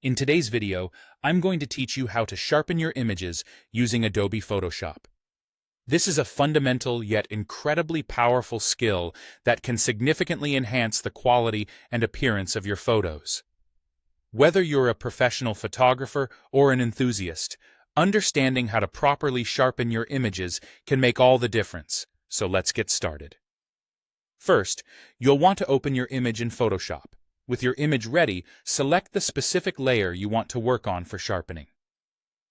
In today's video, I'm going to teach you how to sharpen your images using Adobe Photoshop. This is a fundamental yet incredibly powerful skill that can significantly enhance the quality and appearance of your photos. Whether you're a professional photographer or an enthusiast, understanding how to properly sharpen your images can make all the difference, so let's get started. First, you'll want to open your image in Photoshop. With your image ready, select the specific layer you want to work on for sharpening.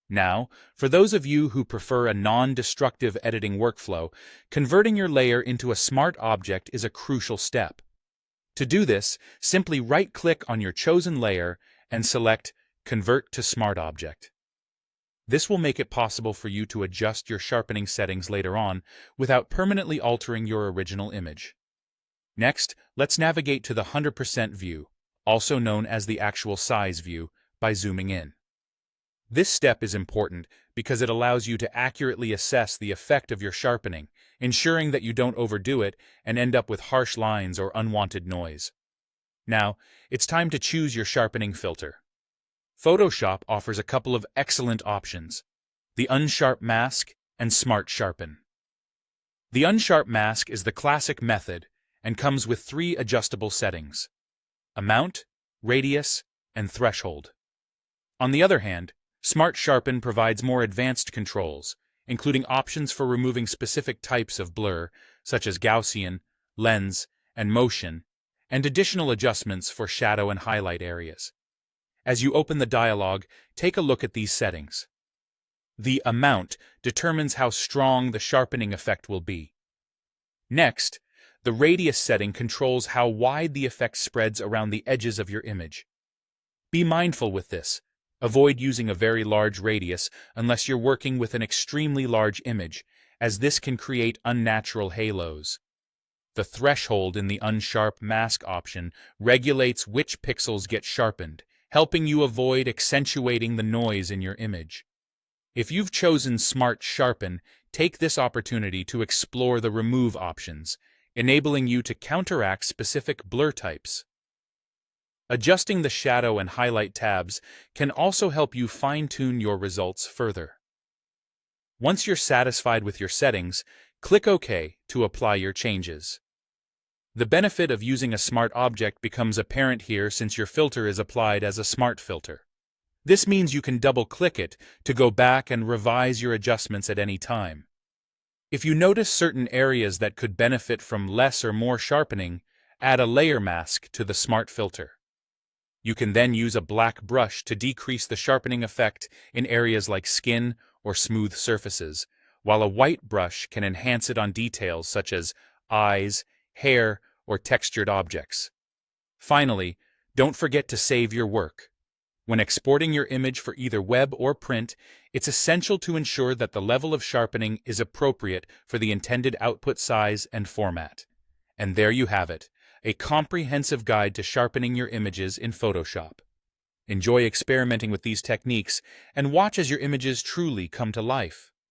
Now, for those of you who prefer a non-destructive editing workflow, converting your layer into a smart object is a crucial step. To do this, simply right-click on your chosen layer and select Convert to Smart Object. This will make it possible for you to adjust your sharpening settings later on without permanently altering your original image. Next, let's navigate to the 100% view, also known as the actual size view, by zooming in. This step is important because it allows you to accurately assess the effect of your sharpening, ensuring that you don't overdo it and end up with harsh lines or unwanted noise. Now, it's time to choose your sharpening filter. Photoshop offers a couple of excellent options: the Unsharp Mask and Smart Sharpen. The Unsharp Mask is the classic method and comes with 3 adjustable settings: amount, radius, and threshold. On the other hand, Smart Sharpen provides more advanced controls, including options for removing specific types of blur, such as Gaussian, lens, and motion, and additional adjustments for shadow and highlight areas. As you open the dialog, take a look at these settings. The amount determines how strong the sharpening effect will be. Next, the radius setting controls how wide the effect spreads around the edges of your image. Be mindful with this. Avoid using a very large radius unless you're working with an extremely large image, as this can create unnatural halos. The threshold in the Unsharp Mask option regulates which pixels get sharpened, helping you avoid accentuating the noise in your image. If you've chosen Smart Sharpen, take this opportunity to explore the Remove options, enabling you to counteract specific blur types. Adjusting the shadow and highlight tabs can also help you fine-tune your results further. Once you're satisfied with your settings, click OK to apply your changes. The benefit of using a smart object becomes apparent here since your filter is applied as a smart filter. This means you can double-click it to go back and revise your adjustments at any time. If you notice certain areas that could benefit from less or more sharpening, add a layer mask to the smart filter. You can then use a black brush to decrease the sharpening effect in areas like skin or smooth surfaces, while a white brush can enhance it on details such as eyes, hair, or textured objects. Finally, don't forget to save your work. When exporting your image for either web or print, it's essential to ensure that the level of sharpening is appropriate for the intended output size and format. And there you have it, a comprehensive guide to sharpening your images in Photoshop. Enjoy experimenting with these techniques and watch as your images truly come to life.